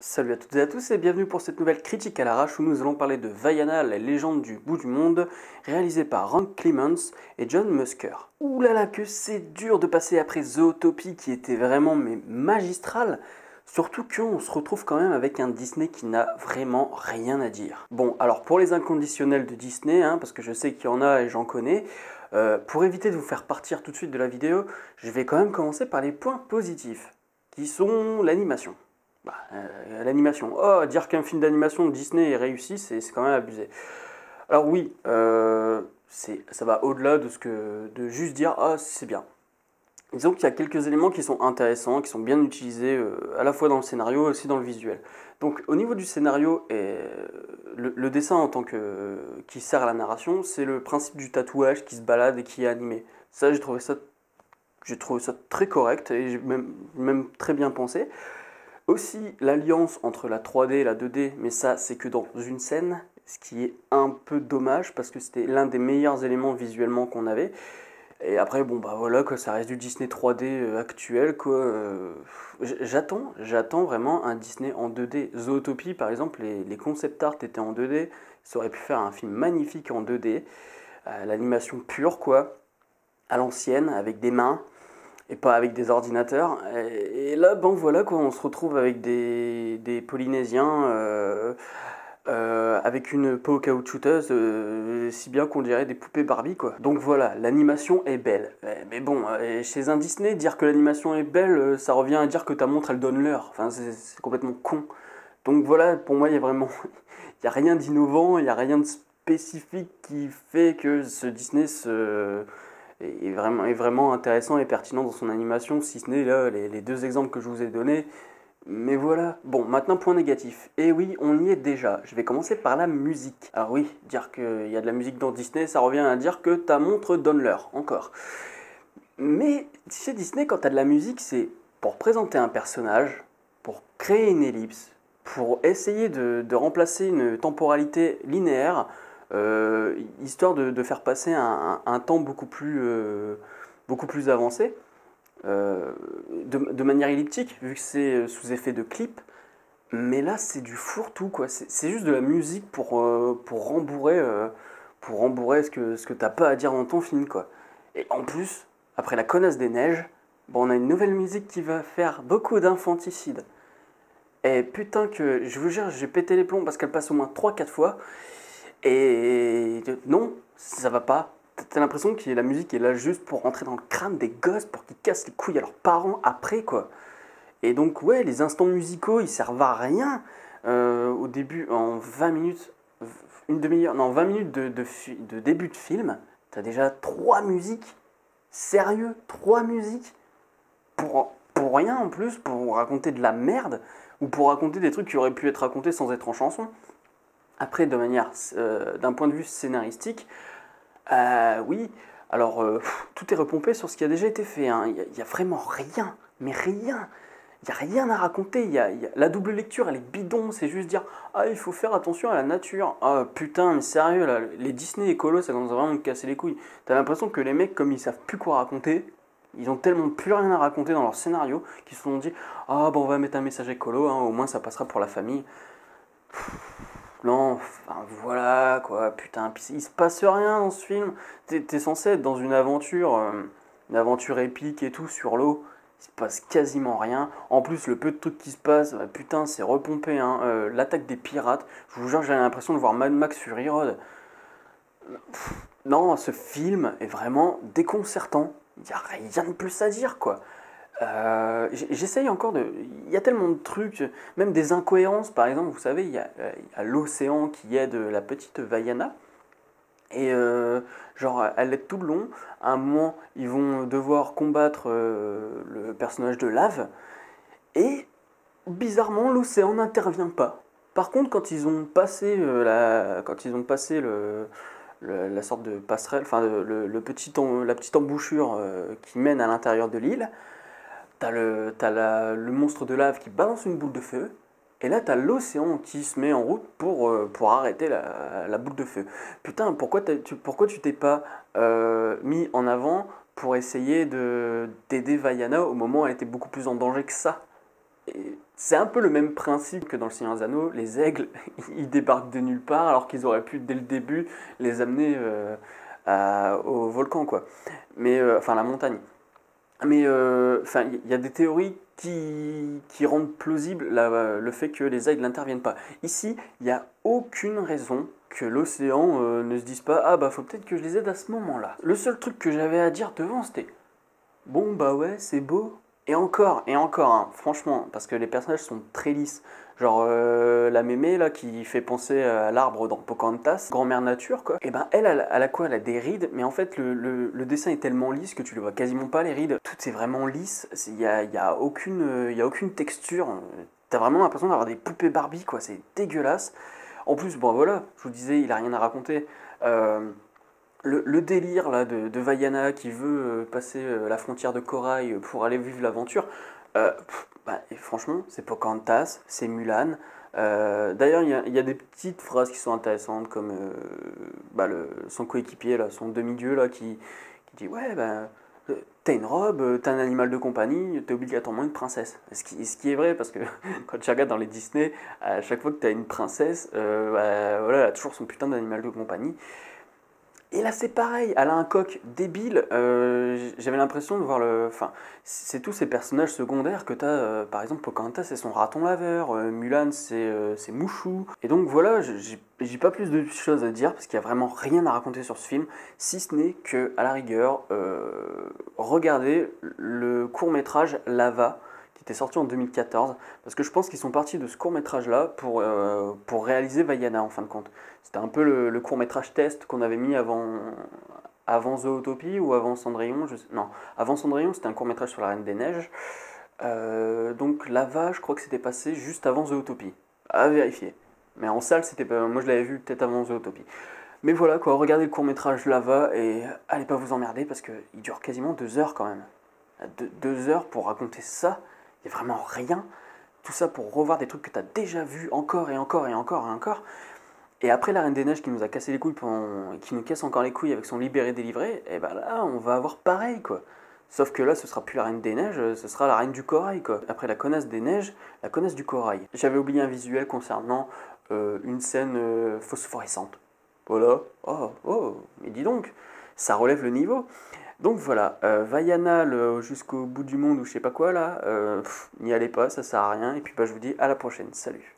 Salut à toutes et à tous et bienvenue pour cette nouvelle critique à l'arrache où nous allons parler de Vaiana, la légende du bout du monde, réalisée par Ron Clements et John Musker. Ouh là là que c'est dur de passer après Zootopie qui était vraiment magistral, surtout qu'on se retrouve quand même avec un Disney qui n'a vraiment rien à dire. Bon, alors pour les inconditionnels de Disney, parce que je sais qu'il y en a et j'en connais, pour éviter de vous faire partir tout de suite de la vidéo, je vais quand même commencer par les points positifs, qui sont l'animation. L'animation. Oh, dire qu'un film d'animation de Disney est réussi, c'est quand même abusé. Alors oui, ça va au-delà de juste dire ah c'est bien. Disons qu'il y a quelques éléments qui sont intéressants, qui sont bien utilisés à la fois dans le scénario et aussi dans le visuel. Donc au niveau du scénario et le dessin en tant que qui sert à la narration, c'est le principe du tatouage qui se balade et qui est animé. Ça j'ai trouvé ça très correct et j'ai même très bien pensé. Aussi l'alliance entre la 3D et la 2D, mais ça c'est que dans une scène, ce qui est un peu dommage parce que c'était l'un des meilleurs éléments visuellement qu'on avait. Et après bon bah voilà quoi, ça reste du Disney 3D actuel quoi. J'attends vraiment un Disney en 2D. Zootopie par exemple, les concept art étaient en 2D, ça aurait pu faire un film magnifique en 2D, l'animation pure quoi, à l'ancienne avec des mains et pas avec des ordinateurs. Et là, bon voilà quoi, on se retrouve avec des Polynésiens avec une peau caoutchouteuse, si bien qu'on dirait des poupées Barbie quoi. Donc voilà, l'animation est belle. Mais bon, chez un Disney, dire que l'animation est belle, ça revient à dire que ta montre elle donne l'heure. Enfin, c'est complètement con. Donc voilà, pour moi, il y a vraiment, il y a rien d'innovant, il y a rien de spécifique qui fait que ce Disney est vraiment intéressant et pertinent dans son animation, si ce n'est là les deux exemples que je vous ai donnés. Mais voilà, bon, maintenant point négatif. Et oui, on y est déjà. Je vais commencer par la musique. Alors oui, dire qu'il y a de la musique dans Disney, ça revient à dire que ta montre donne l'heure, encore. Mais chez Disney, quand t'as de la musique, c'est pour présenter un personnage, pour créer une ellipse, pour essayer de remplacer une temporalité linéaire, histoire de faire passer un temps beaucoup plus avancé, de manière elliptique, vu que c'est sous effet de clip. Mais là, c'est du fourre-tout, quoi. C'est juste de la musique pour rembourrer ce que t'as pas à dire dans ton film, quoi. Et en plus, après la connasse des neiges, bon, on a une nouvelle musique qui va faire beaucoup d'infanticide. Et putain que, je vous jure, j'ai pété les plombs parce qu'elle passe au moins 3 4 fois. Et non, ça va pas. T'as l'impression que la musique est là juste pour rentrer dans le crâne des gosses, pour qu'ils cassent les couilles à leurs parents après, quoi. Et donc, ouais, les instants musicaux, ils servent à rien. Au début, en 20 minutes, une demi-heure, non, 20 minutes de début de film, t'as déjà 3 musiques. Sérieux, 3 musiques pour rien en plus, pour raconter de la merde, ou pour raconter des trucs qui auraient pu être racontés sans être en chanson. Après, d'un point de vue scénaristique, oui, alors tout est repompé sur ce qui a déjà été fait. Il y a vraiment rien, mais rien. Il n'y a rien à raconter. La double lecture, elle est bidon. C'est juste dire ah, il faut faire attention à la nature. Ah putain, mais sérieux, là, les Disney écolos, ça commence vraiment à me casser les couilles. T'as l'impression que les mecs, comme ils savent plus quoi raconter, ils ont tellement plus rien à raconter dans leur scénario qu'ils se sont dit ah, bon, on va mettre un message écolo, au moins ça passera pour la famille. Non, enfin voilà quoi, putain, puis il se passe rien dans ce film. T'es censé être dans une aventure épique et tout sur l'eau. Il se passe quasiment rien. En plus, le peu de trucs qui se passent, bah, putain, c'est repompé. L'attaque des pirates, je vous jure, j'ai l'impression de voir Mad Max Fury Road. Non, ce film est vraiment déconcertant. Il n'y a rien de plus à dire quoi. J'essaye encore de. Il y a tellement de trucs, même des incohérences. Par exemple, vous savez, il y a l'océan qui aide la petite Vaiana. Et genre, elle aide tout le long. À un moment, ils vont devoir combattre le personnage de Lave. Et bizarrement, l'océan n'intervient pas. Par contre, quand ils ont passé la sorte de passerelle, enfin la petite embouchure qui mène à l'intérieur de l'île, le monstre de lave qui balance une boule de feu, et là t'as l'océan qui se met en route pour arrêter la boule de feu. Putain, pourquoi tu t'es pas mis en avant pour essayer d'aider Vaiana au moment où elle était beaucoup plus en danger que ça? Et c'est un peu le même principe que dans Le Seigneur des Anneaux, les aigles, ils débarquent de nulle part alors qu'ils auraient pu dès le début les amener au volcan, quoi. Mais, enfin, la montagne. Mais enfin, il y a des théories qui rendent plausible le fait que les aigles n'interviennent pas. Ici, il n'y a aucune raison que l'océan ne se dise pas: ah bah faut peut-être que je les aide à ce moment-là. Le seul truc que j'avais à dire devant, c'était: bon bah ouais, c'est beau. Et encore, hein, franchement, parce que les personnages sont très lisses. Genre la mémé là qui fait penser à l'arbre dans Pocahontas, grand-mère nature quoi. Et ben elle a quoi? Elle a des rides, mais en fait le dessin est tellement lisse que tu le vois quasiment pas les rides. Tout est vraiment lisse, il y a aucune texture. T'as vraiment l'impression d'avoir des poupées Barbie quoi, c'est dégueulasse. En plus, bon voilà, je vous disais, il a rien à raconter. Euh, le délire là de Vaiana qui veut passer la frontière de corail pour aller vivre l'aventure, et franchement, c'est Pocahontas, c'est Mulan. D'ailleurs, il y a des petites phrases qui sont intéressantes, comme son coéquipier, là, son demi-dieu, là, qui dit: ouais, t'as une robe, t'as un animal de compagnie, t'es obligatoirement une princesse. Ce qui est vrai, parce que quand tu regardes dans les Disney, à chaque fois que t'as une princesse, voilà, elle a toujours son putain d'animal de compagnie. Et là, c'est pareil, elle a un coq débile. J'avais l'impression de voir le. Enfin, c'est tous ces personnages secondaires que t'as. Par exemple, Pocahontas, c'est son raton laveur. Mulan, c'est Mouchou. Et donc voilà, j'ai pas plus de choses à dire parce qu'il y a vraiment rien à raconter sur ce film, si ce n'est que, à la rigueur, regardez le court-métrage Lava qui était sorti en 2014, parce que je pense qu'ils sont partis de ce court-métrage-là pour réaliser Vaiana en fin de compte. C'était un peu le court-métrage test qu'on avait mis avant Zootopie ou avant Cendrillon. Non, avant Cendrillon, c'était un court-métrage sur la Reine des Neiges. Donc Lava, je crois que c'était passé juste avant Zootopie. À vérifier. Mais en salle, c'était pas. Moi, je l'avais vu peut-être avant Zootopie. Mais voilà quoi, regardez le court-métrage Lava et allez pas vous emmerder parce qu'il dure quasiment 2 heures quand même. 2 heures pour raconter ça, il n'y a vraiment rien. Tout ça pour revoir des trucs que tu as déjà vus encore et encore et encore et encore. Et après la Reine des Neiges qui nous a cassé les couilles, qui nous casse encore les couilles avec son libéré-délivré, et ben là on va avoir pareil quoi. Sauf que là ce sera plus la Reine des Neiges, ce sera la Reine du Corail quoi. Après la connasse des Neiges, la connasse du Corail. J'avais oublié un visuel concernant une scène phosphorescente. Voilà, mais dis donc, ça relève le niveau. Donc voilà, Vaiana jusqu'au bout du monde ou je sais pas quoi là, n'y allez pas, ça sert à rien. Et puis bah, je vous dis à la prochaine, salut.